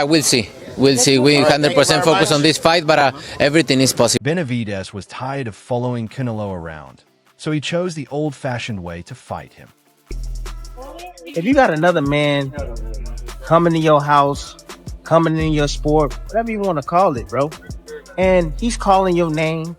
We'll see. We'll see. We 100% focus on this fight, but everything is possible. Benavidez was tired of following Canelo around, so he chose the old-fashioned way to fight him. If you got another man coming to your house, coming in your sport, whatever you want to call it, bro, and he's calling your name,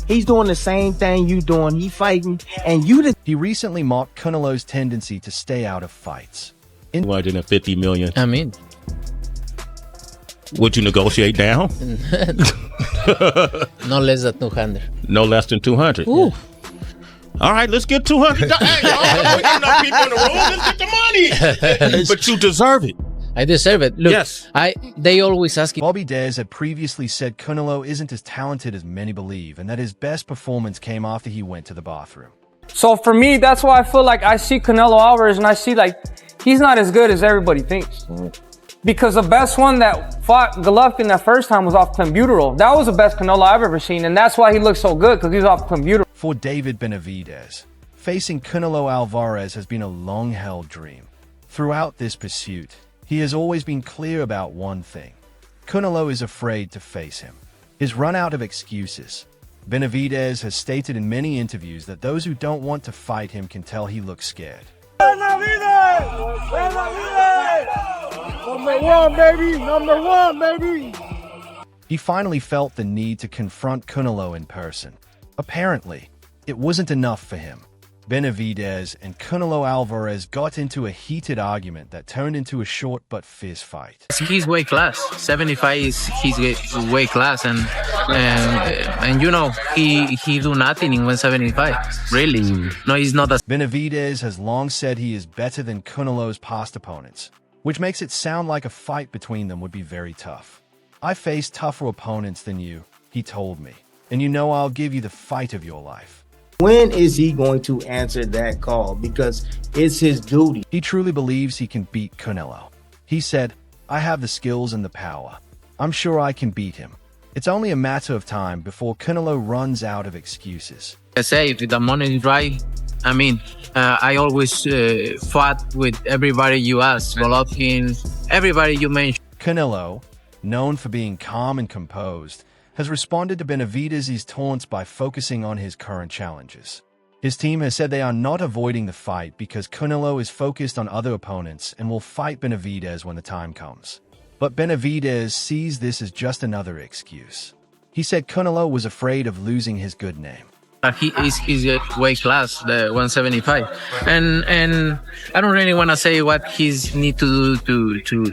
he's doing the same thing you doing, he fighting, and you... He recently mocked Canelo's tendency to stay out of fights. $250 million. I mean... Would you negotiate down? No less than 200. No less than 200. Ooh. Yeah. All right, let's get 200. Hey, y'all, we got enough people in the room. Let's get the money. But you deserve it. I deserve it. Look, yes. They always ask. Bobby Dares had previously said Canelo isn't as talented as many believe, and that his best performance came after he went to the bathroom. So for me, that's why I feel like I see Canelo Alvarez and I see like he's not as good as everybody thinks. Because the best one that fought Golovkin that first time was off clenbuterol. That was the best Canelo I've ever seen, and that's why he looks so good, because he's off clenbuterol. For DavidBenavidez, facing Canelo Alvarez has been a long-held dream. Throughout this pursuit, he has always been clear about one thing. Canelo is afraid to face him. His run out of excuses. Benavidez has stated in many interviews that those who don't want to fight him can tell he looks scared. Benavidez! Benavidez! Number one, baby! He finally felt the need to confront Canelo in person. Apparently, it wasn't enough for him. Benavidez and Canelo Alvarez got into a heated argument that turned into a short but fierce fight. He's weight class. 75 is his weight class, and you know he do nothing in 175. Really? No, he's not. Benavidez has long said he is better than Canelo's past opponents, which makes it sound like a fight between them would be very tough. I faced tougher opponents than you, he told me, and you know I'll give you the fight of your life. When is he going to answer that call? Because it's his duty. He truly believes he can beat Canelo. He said, I have the skills and the power. I'm sure I can beat him. It's only a matter of time before Canelo runs out of excuses. I say, if the money is right, I mean, I always fought with everybody you asked, Golovkin, everybody you mentioned. Canelo, known for being calm and composed, has responded to Benavidez's taunts by focusing on his current challenges. His team has said they are not avoiding the fight because Canelo is focused on other opponents and will fight Benavidez when the time comes. But Benavidez sees this as just another excuse. He said Canelo was afraid of losing his good name. He is his weight class, the 175, and I don't really want to say what he's need to do to.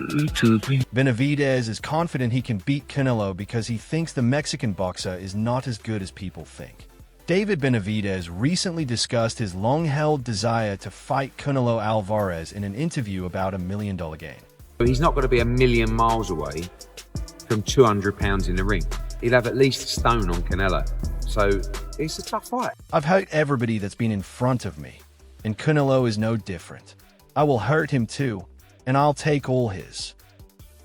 Benavidez is confident he can beat Canelo because he thinks the Mexican boxer is not as good as people think. DavidBenavidez recently discussed his long-held desire to fight Canelo Alvarez in an interview about $1 million gain. He's not going to be a million miles away from 200 pounds in the ring. He'll have at least a stone on Canelo. So it's a tough fight. I've hurt everybody that's been in front of me, and Canelo is no different. I will hurt him too, and I'll take all his.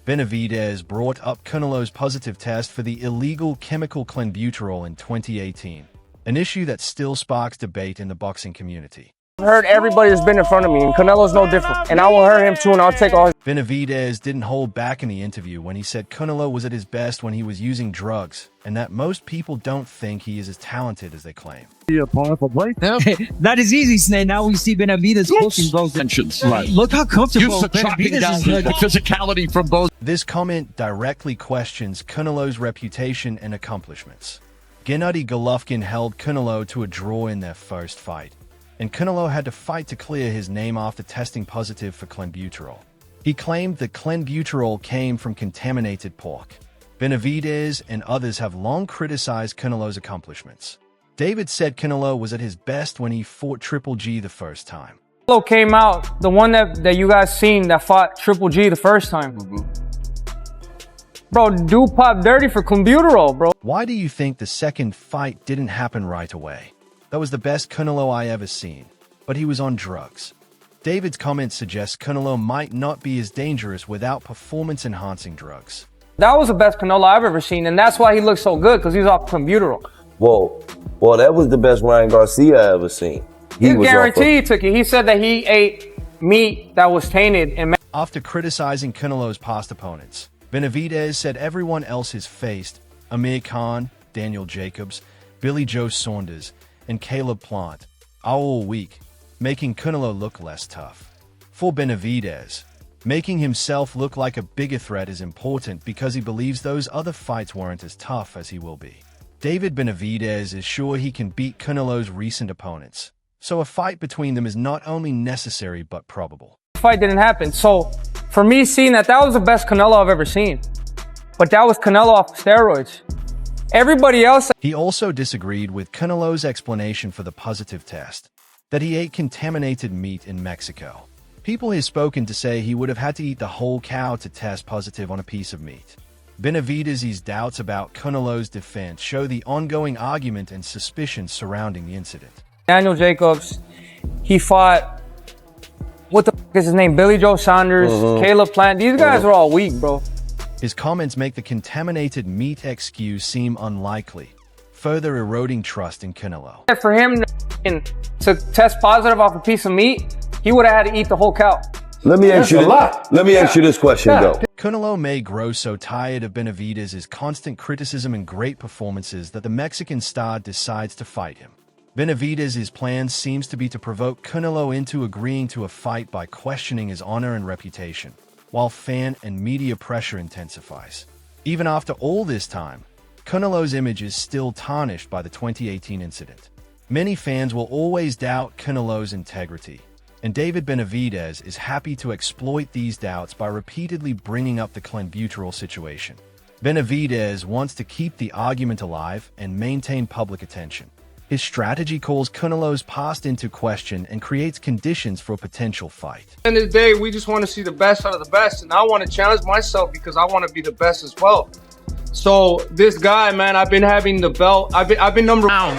Benavidez brought up Canelo's positive test for the illegal chemical clenbuterol in 2018, an issue that still sparks debate in the boxing community. I've heard everybody that's been in front of me, and Canelo's no different. And I will hurt him too, and I'll take all his... Benavidez didn't hold back in the interview when he said Canelo was at his best when he was using drugs, and that most people don't think he is as talented as they claim. That is easy, Snake. Now we see Benavidez pushing both tensions. Right. Look how comfortable Benavidez is. The physicality from both. This comment directly questions Canelo's reputation and accomplishments. Gennady Golovkin held Canelo to a draw in their first fight, and Canelo had to fight to clear his name after testing positive for clenbuterol. He claimed that clenbuterol came from contaminated pork. Benavidez and others have long criticized Canelo's accomplishments. David said Canelo was at his best when he fought Triple G the first time. Canelo came out, the one that you guys seen that fought Triple G the first time. Bro, dude popped dirty for clenbuterol, bro. Why do you think the second fight didn't happen right away? That was the best Canelo I ever seen, but he was on drugs. David's comment suggests Canelo might not be as dangerous without performance-enhancing drugs. That was the best Canelo I've ever seen, and that's why he looks so good, because he was off clenbuterol. Well, that was the best Ryan Garcia I ever seen. He guaranteed he took it. He said that he ate meat that was tainted. And after criticizing Canelo's past opponents, Benavidez said everyone else has faced Amir Khan, Daniel Jacobs, Billy Joe Saunders, and Caleb Plant are all weak, making Canelo look less tough. For Benavidez, making himself look like a bigger threat is important because he believes those other fights weren't as tough as he will be. DavidBenavidez is sure he can beat Canelo's recent opponents, so a fight between them is not only necessary but probable. The fight didn't happen, so for me seeing that was the best Canelo I've ever seen. But that was Canelo off steroids. Everybody else... He also disagreed with Canelo's explanation for the positive test, that he ate contaminated meat in Mexico. People have spoken to say he would have had to eat the whole cow to test positive on a piece of meat. Benavidez's doubts about Canelo's defense show the ongoing argument and suspicion surrounding the incident. Daniel Jacobs, he fought, what the f is his name? Billy Joe Saunders, Caleb Plant. These guys are all weak, bro. His comments make the contaminated meat excuse seem unlikely, further eroding trust in Canelo. For him to test positive off a piece of meat, he would have had to eat the whole cow. Let me ask you this question, though. Canelo may grow so tired of Benavidez's constant criticism and great performances that the Mexican star decides to fight him. Benavidez's plan seems to be to provoke Canelo into agreeing to a fight by questioning his honor and reputation, while fan and media pressure intensifies. Even after all this time, Canelo's image is still tarnished by the 2018 incident. Many fans will always doubt Canelo's integrity, and DavidBenavidez is happy to exploit these doubts by repeatedly bringing up the clenbuterol situation. Benavidez wants to keep the argument alive and maintain public attention. His strategy calls Canelo's past into question and creates conditions for a potential fight. At the end of the day, we just want to see the best out of the best, and I want to challenge myself because I want to be the best as well. So this guy, man, I've been having the belt. I've been number now.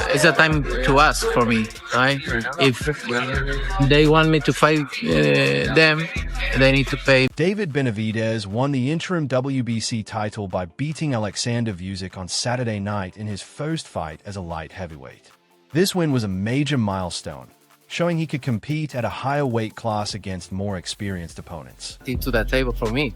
It's a time to ask for me, right? If they want me to fight them, they need to pay. DavidBenavidez won the interim WBC title by beating Alexander Vucic on Saturday night in his first fight as a light heavyweight. This win was a major milestone, showing he could compete at a higher weight class against more experienced opponents. To the table for me.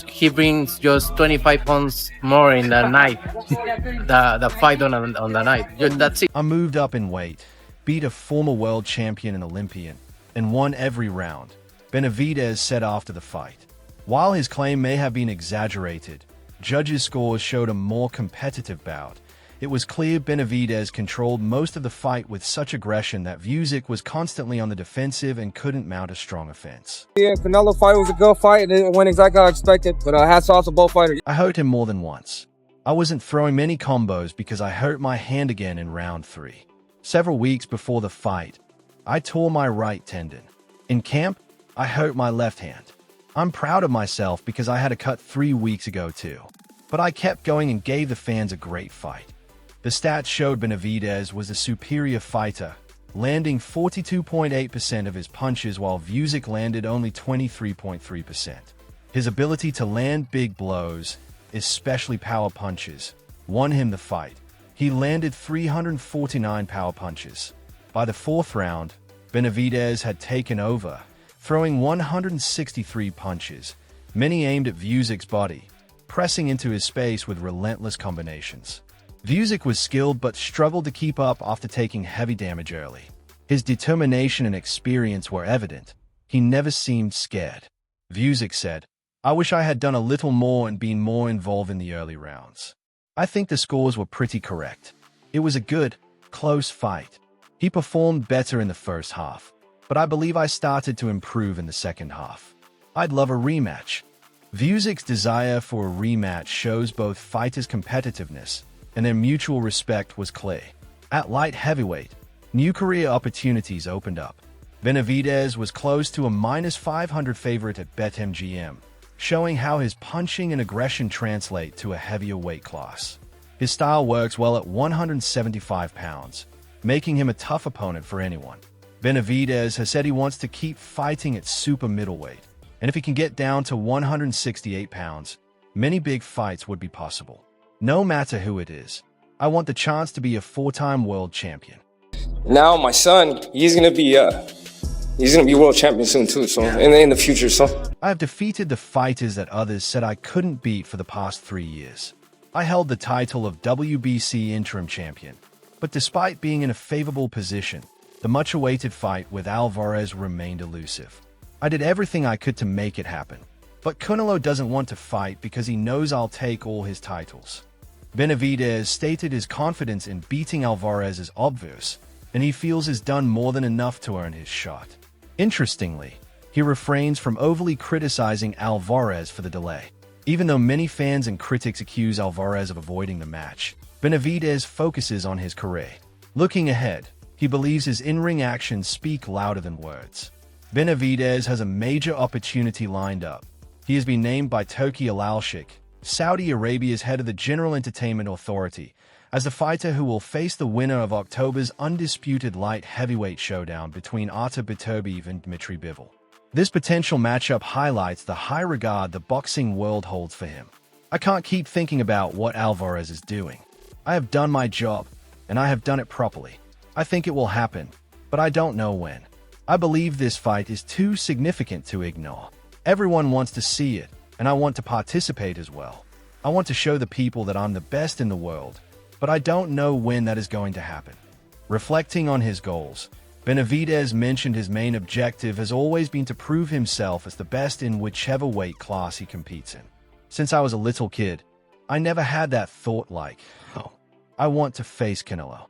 He brings just 25 pounds more in the night, the fight on the night. That's it. I moved up in weight, beat a former world champion and Olympian, and won every round, Benavidez said after the fight. While his claim may have been exaggerated, judges' scores showed a more competitive bout. It was clear Benavidez controlled most of the fight with such aggression that Vucic was constantly on the defensive and couldn't mount a strong offense. Yeah, Canelo fight was a good fight and it went exactly how I expected, but hats off to both fighters. I hurt him more than once. I wasn't throwing many combos because I hurt my hand again in round 3. Several weeks before the fight, I tore my right tendon. In camp, I hurt my left hand. I'm proud of myself because I had a cut 3 weeks ago too. But I kept going and gave the fans a great fight. The stats showed Benavidez was a superior fighter, landing 42.8% of his punches while Vucic landed only 23.3%. His ability to land big blows, especially power punches, won him the fight. He landed 349 power punches. By the 4th round, Benavidez had taken over, throwing 163 punches, many aimed at Vucic's body, pressing into his space with relentless combinations. Vucic was skilled but struggled to keep up after taking heavy damage early. His determination and experience were evident. He never seemed scared. Vucic said, "I wish I had done a little more and been more involved in the early rounds. I think the scores were pretty correct. It was a good, close fight. He performed better in the first half, but I believe I started to improve in the second half. I'd love a rematch." Vucic's desire for a rematch shows both fighters' competitiveness and their mutual respect was clear. At light heavyweight, new career opportunities opened up. Benavidez was close to a -500 favorite at BetMGM, showing how his punching and aggression translate to a heavier weight class. His style works well at 175 pounds, making him a tough opponent for anyone. Benavidez has said he wants to keep fighting at super middleweight, and if he can get down to 168 pounds, many big fights would be possible. No matter who it is, I want the chance to be a 4-time world champion. Now my son, he's going to be He's gonna be world champion soon too, so in the future, so. I have defeated the fighters that others said I couldn't beat for the past 3 years. I held the title of WBC interim champion, but despite being in a favorable position, the much-awaited fight with Alvarez remained elusive. I did everything I could to make it happen, but Canelo doesn't want to fight because he knows I'll take all his titles. Benavidez stated his confidence in beating Alvarez is obvious, and he feels he's done more than enough to earn his shot. Interestingly, he refrains from overly criticizing Alvarez for the delay. Even though many fans and critics accuse Alvarez of avoiding the match, Benavidez focuses on his career. Looking ahead, he believes his in-ring actions speak louder than words. Benavidez has a major opportunity lined up. He has been named by Turki Al-Sheikh, Saudi Arabia's head of the General Entertainment Authority, as the fighter who will face the winner of October's undisputed light heavyweight showdown between Artur Beterbiev and Dmitry Bivol. This potential matchup highlights the high regard the boxing world holds for him. I can't keep thinking about what Alvarez is doing. I have done my job, and I have done it properly. I think it will happen, but I don't know when. I believe this fight is too significant to ignore. Everyone wants to see it, and I want to participate as well. I want to show the people that I'm the best in the world, but I don't know when that is going to happen. Reflecting on his goals, Benavidez mentioned his main objective has always been to prove himself as the best in whichever weight class he competes in. Since I was a little kid, I never had that thought like, oh, I want to face Canelo.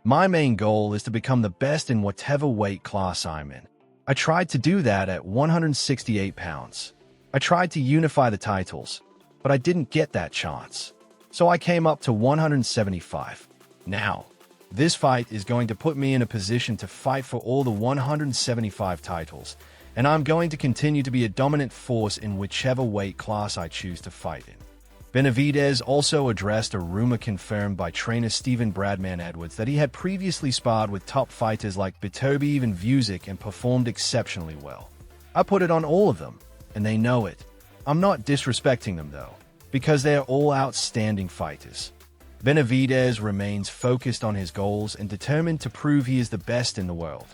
My main goal is to become the best in whatever weight class I'm in. I tried to do that at 168 pounds. I tried to unify the titles, but I didn't get that chance. So I came up to 175. Now, this fight is going to put me in a position to fight for all the 175 titles, and I'm going to continue to be a dominant force in whichever weight class I choose to fight in. Benavidez also addressed a rumor confirmed by trainer Stephen Bradman Edwards that he had previously sparred with top fighters like Beterbiev and Vucic and performed exceptionally well. I put it on all of them, and they know it. I'm not disrespecting them though, because they are all outstanding fighters. Benavidez remains focused on his goals and determined to prove he is the best in the world.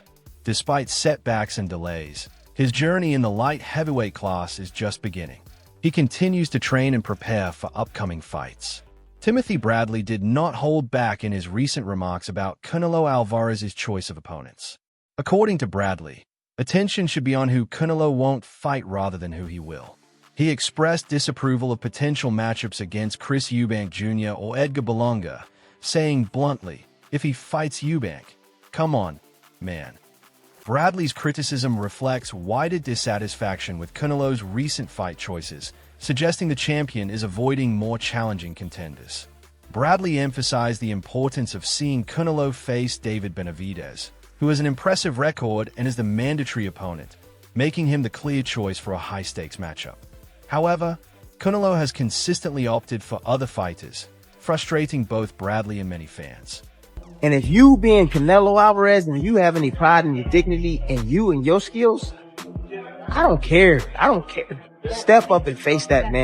Despite setbacks and delays, his journey in the light heavyweight class is just beginning. He continues to train and prepare for upcoming fights. Timothy Bradley did not hold back in his recent remarks about Canelo Alvarez's choice of opponents. According to Bradley, attention should be on who Canelo won't fight rather than who he will. He expressed disapproval of potential matchups against Chris Eubank Jr. or Edgar Berlanga, saying bluntly, if he fights Eubank, come on, man. Bradley's criticism reflects wider dissatisfaction with Canelo's recent fight choices, suggesting the champion is avoiding more challenging contenders. Bradley emphasized the importance of seeing Canelo face David Benavidez, who has an impressive record and is the mandatory opponent, making him the clear choice for a high-stakes matchup. However, Canelo has consistently opted for other fighters, frustrating both Bradley and many fans. And if you being Canelo Alvarez and you have any pride in your dignity and you and your skills, I don't care. Step up and face that man.